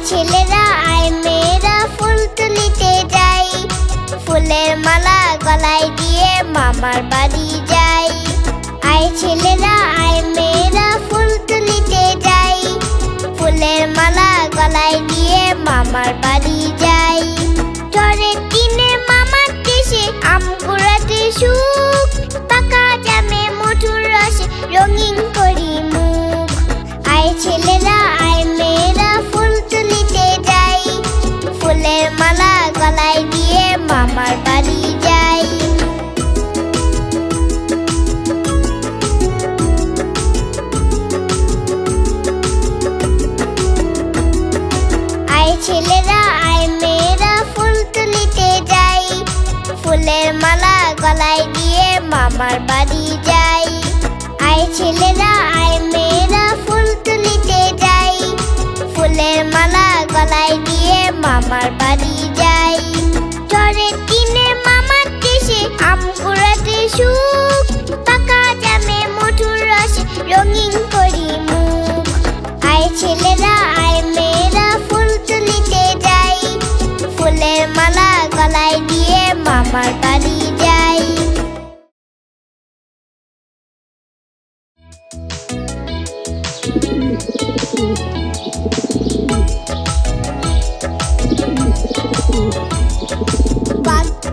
ছেলেরা আয় মেয়েরা ফুল তুলিতে যাই, ফুলের মালা গলায় দিয়ে মামার বাড়ি যাই। আয় ছেলেরা আয় মেয়েরা ফুল তুলিতে যাই, ফুলের মালা গলায় দিয়ে মামার বাড়ি যাই। ঝড়ের দিনে মামার দেশে আম কুড়াতে সুখ, পাকা জামে মধুর রসে রঙিন করি মুখ। আয় ছেলেরা আয় মেয়েরা ফুল তুলিতে যাই, ফুলের মালা গলায় দিয়ে মামার বাড়ি যাই। আয় ছেলেরা আয় মেয়েরা ফুল তুলিতে যাই, ফুলের মালা গলায় দিয়ে মামার বাড়ি যাই। আয় ছেলেরা আয় মেয়েরা ফুল তুলিতে যাই, ফুলের মালা গলায় দিয়ে মামার বাড়ি যাই। ঝড়ের দিনে মামার দেশে আম কুড়াতে সুখ, পাকা জামে মধুর রসে রঙিন করি মুখ। আয় ছেলেরা আয় মেয়েরা ফুল তুলিতে যাই, ফুলের মালা গলায় দিয়ে মামার বাড়ি যাই।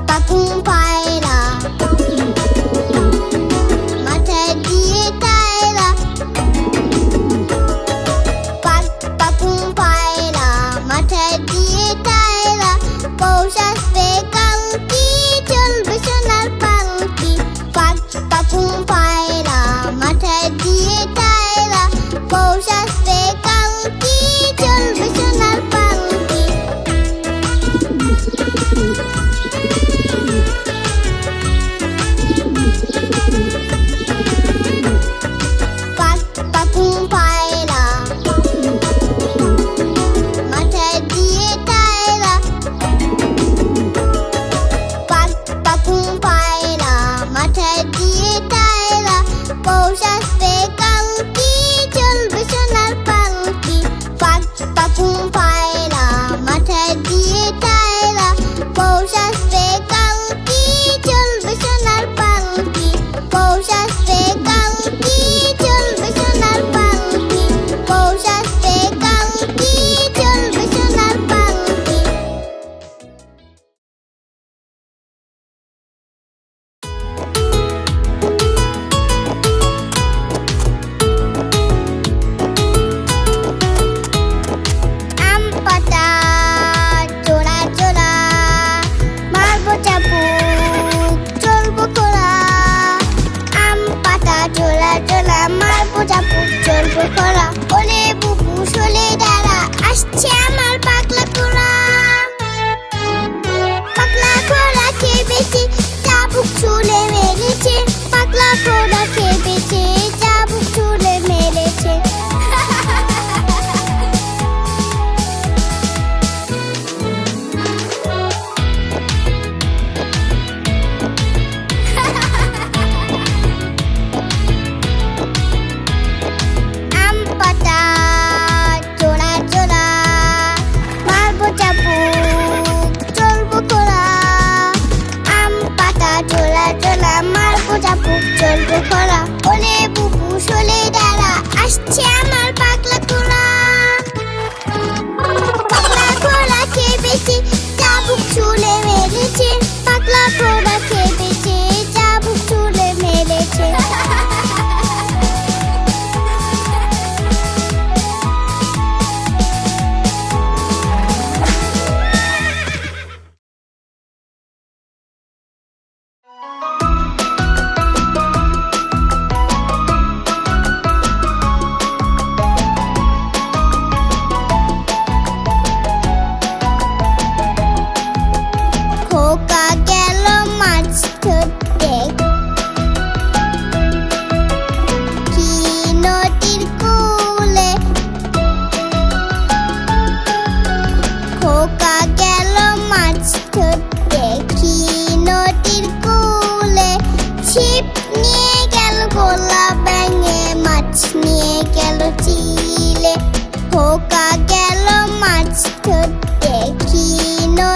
পাখি পায়রা মাথায় দিয়ে টায়রা, পাখি পায়রা মাথায় দিয়ে টায়রা, পৌষ আসবে কালকি চলবে সোনার পালকি। পাখি পায়রা মাথায় দিয়ে টায়রা, পৌষ আসবে কালকি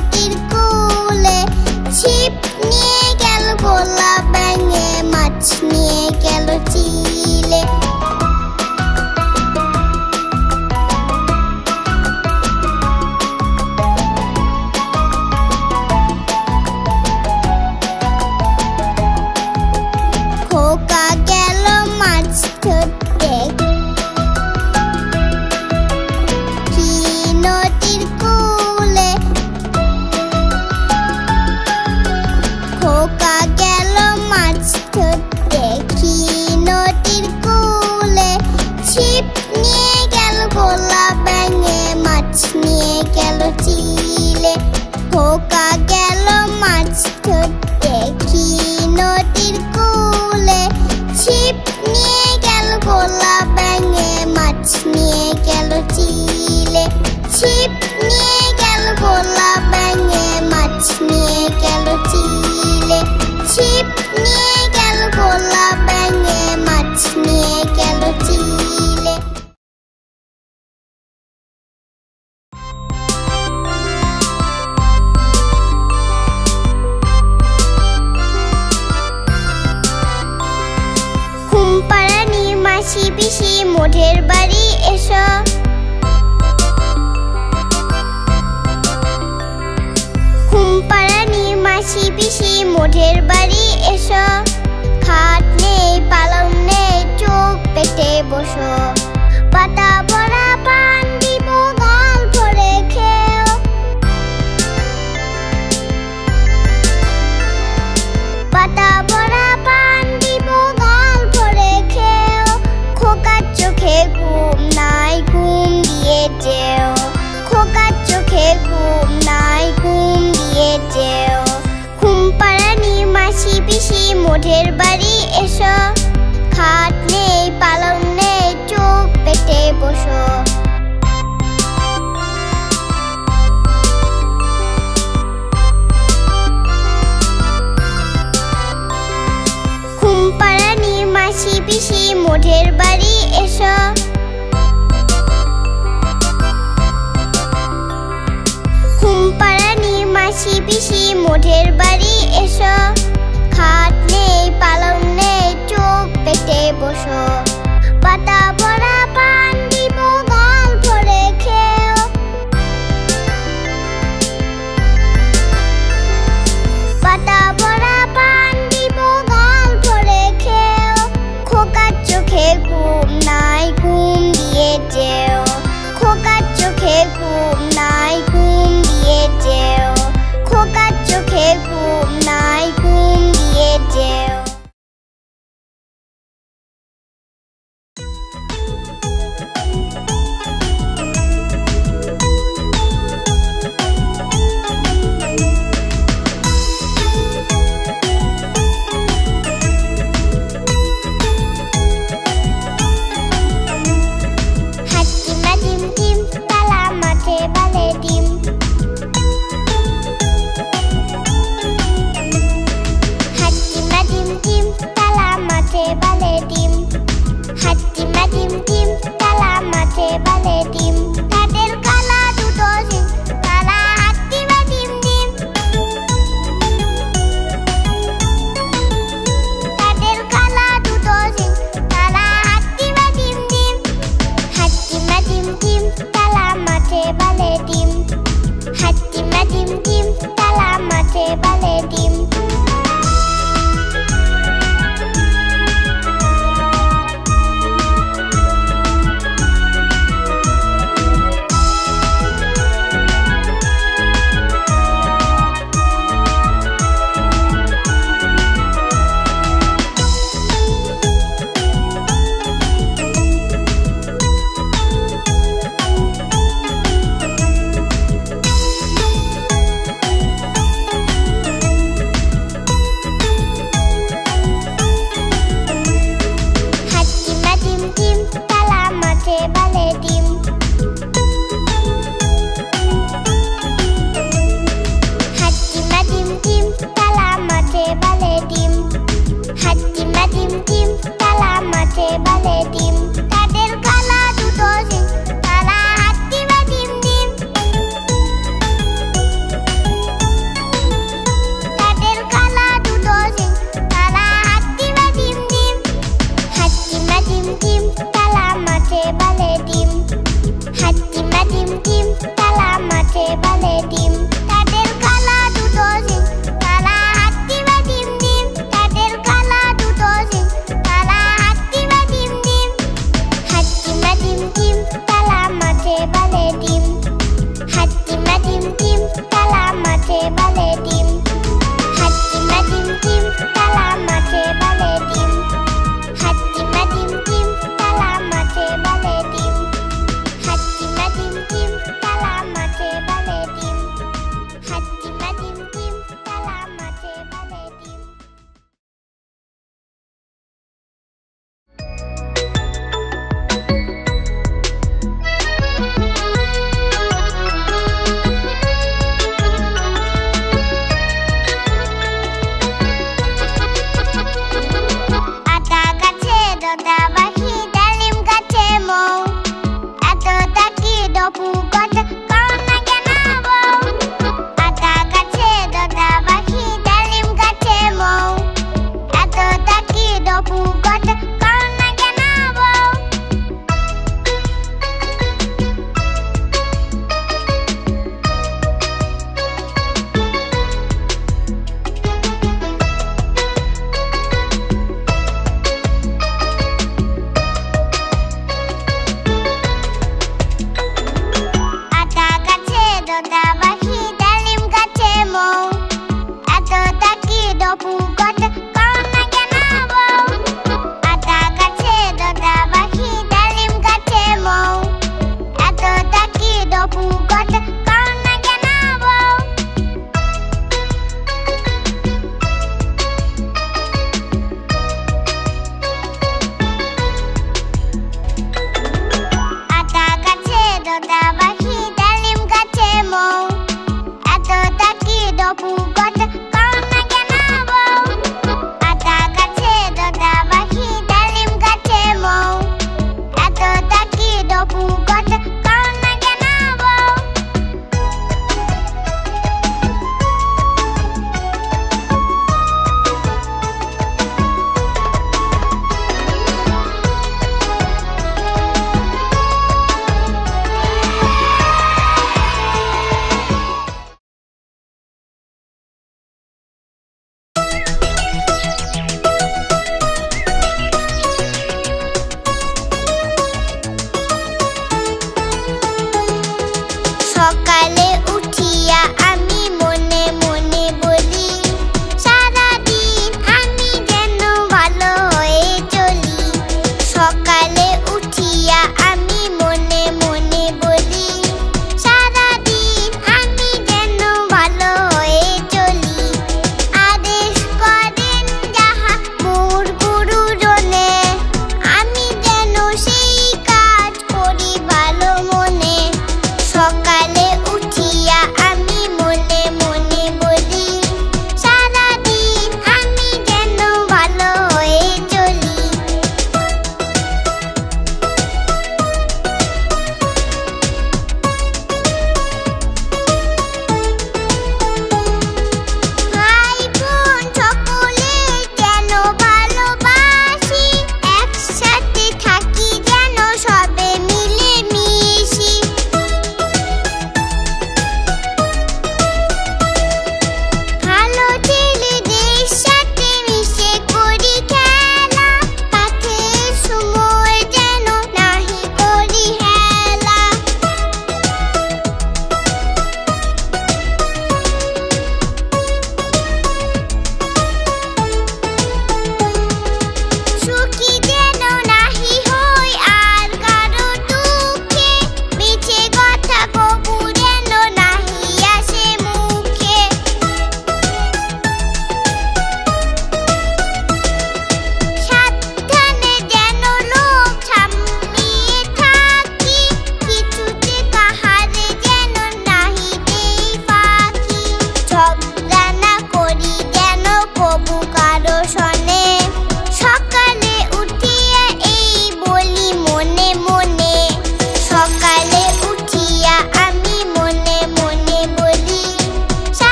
নদীর কূলে ছিপ নিয়ে গেল গোলা ব্যাঙে মাছ নিয়ে গেল চিলে খোকা গেল মাছ ধরতে কি নদীর কূলে খোকা গেল মাছ ধরতে কি নদীর কূলে ছিপ নিয়ে গেল গোলা ব্যাঙে মাছ নিয়ে গেল চিলে খোকা গেল মাছ ধরতে কি নদীর কূলে ছিপ নিয়ে গেল গোলা ব্যাঙে মাছ নিয়ে গেল চিলে ছিপ নিয়ে গেল গোলা ব্যাঙে মাছ নিয়ে গেল চিলে ছিপ নিয়ে গেল গোলা ব্যাঙে মাছ নিয়ে গেল চিলে ঘুমপাড়ানি মাসি পিসি মোঠের বাড়ি এসো ঘুমপাড়ানি মাসি পিসি মোঠের বাড়ি এসো খাট নেই পালং নেই চোখ পেটে বসো পাতা ভরা পান দিব গাল ভরে খেও পাতা ভরা পান দিব গাল ভরে খেও খোকার চোখে ঘুম নাই ঘুম দিয়ে যেও খোকার চোখে ঘুম নাই ঘুম দিয়ে যেও ঘুমপাড়ানি মাসি পিসি মোঠের বাড়ি এসো খাট নেই পালং নেই চোখ পেটে বসো ঘুমপাড়ানি মাসি পিসি মোঠের বাড়ি এসো ঘুমপাড়ানি মাসি পিসি মোঠের বাড়ি এসো খাট নেই পালং নেই চোখ পেটে বসো পাতা ভরা পান দিব গাল ভরে খেও পাতা ভরা পান দিব গাল ভরে খেও খোকার চোখে ঘুম নাই ঘুম দিয়ে যেও খোকার চোখে ঘুম নাই ঘুম দিয়ে যেও খোকার চোখে ঘুম নাই ঘুম দিয়ে যেও ডপু কট কারণ না জানাবো আতা গাছে দোতা পাখি ডালিম গাছে মৌ এত তাকি ডপু কট কারণ না জানাবো আতা গাছে দোতা পাখি ডালিম গাছে মৌ এত তাকি ডপু কট কারণ না জানাবো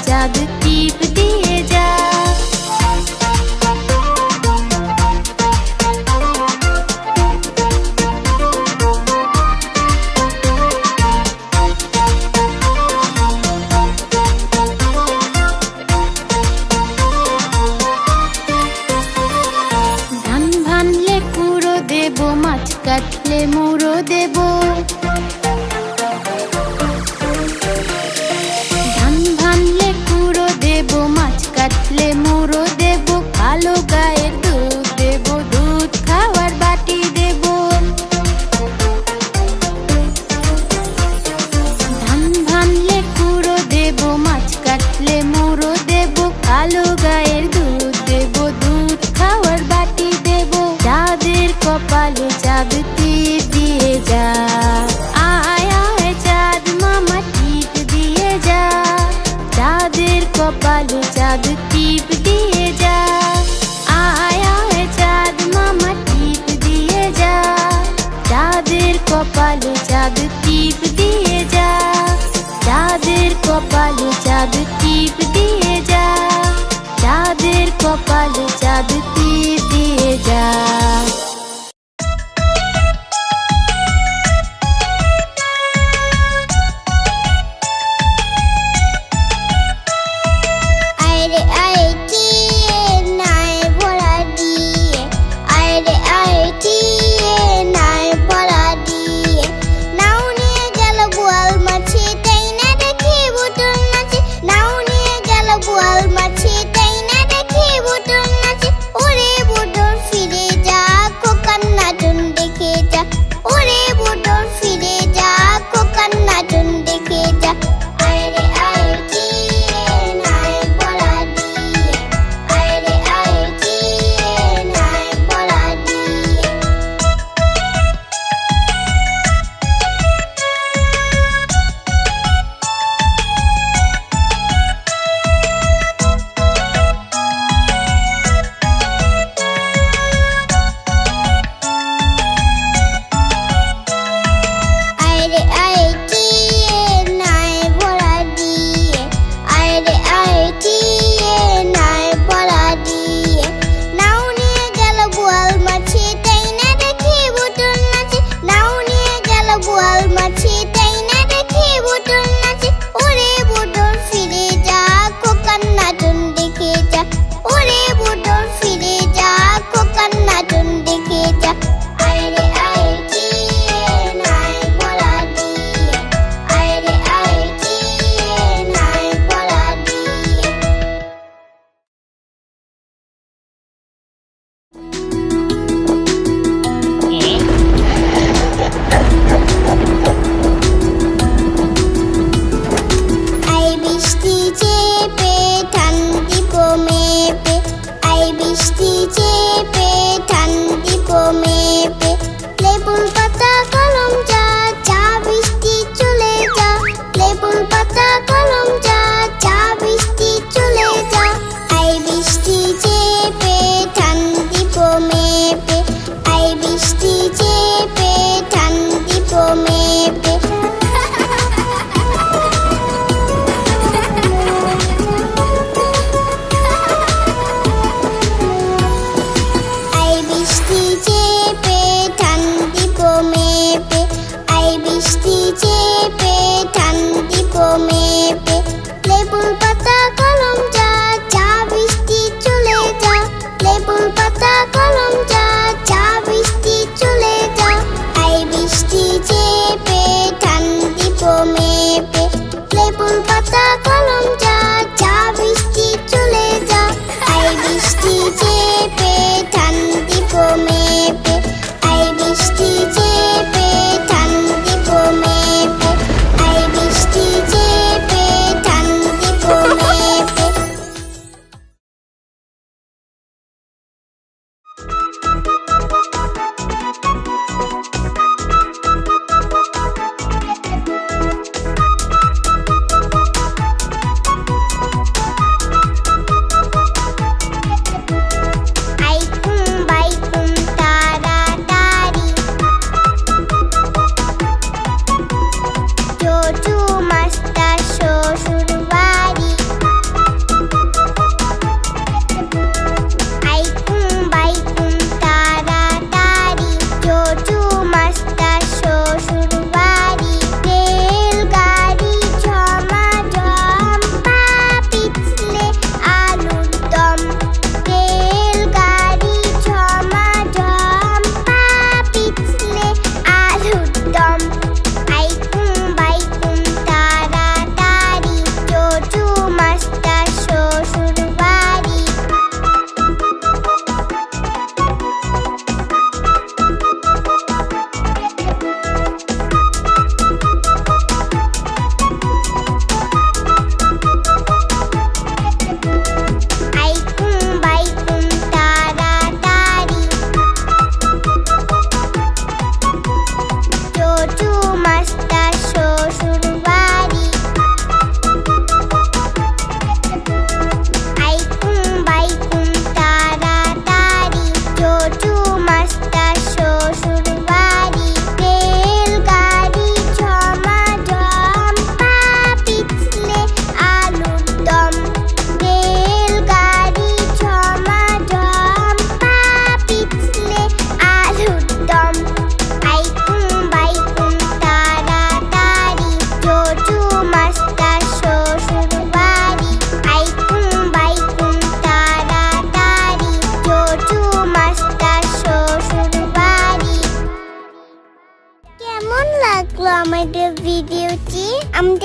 চাঁদ টিপ দিয়ে যা। ধান ভানলে কুড়ো দেব, মাছ কাটলে মুড়ো দেব। ধান ভানলে কুড়ো দেব, মাছ কাটলে মুড়ো দেব। কালো গায়ের দুধ দেব, দুধ খাওয়ার বাটি দেব। ধান ভানলে কুড়ো দেব, মাছ কাটলে মুড়ো দেব। কালো গায়ের দুধ দেব, দুধ খাওয়ার বাটি দেব। চাঁদের কপালে চাঁদ টিপ দিয়ে যা। আয় আয় চাঁদ মামা টিপ দিয়ে যা। চাঁদের কপালে চাঁদ টিপ দিয়ে যা। আয় আয় চাঁদ মামা টিপ দিয়ে যা। চাঁদের কপালে চাঁদ টিপ দিয়ে যা। চাঁদের কপালে চাঁদ টিপ দিয়ে যা। চাঁদের কপালে চাঁদ টিপ দিয়ে যা।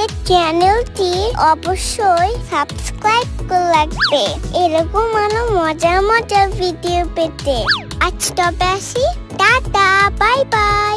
আমাদের চ্যানেলটি অবশ্যই সাবস্ক্রাইব করে রাখবে এরকম আরো মজার মজার ভিডিও পেতে। আজ তবে আসি, টাটা, বাই বাই।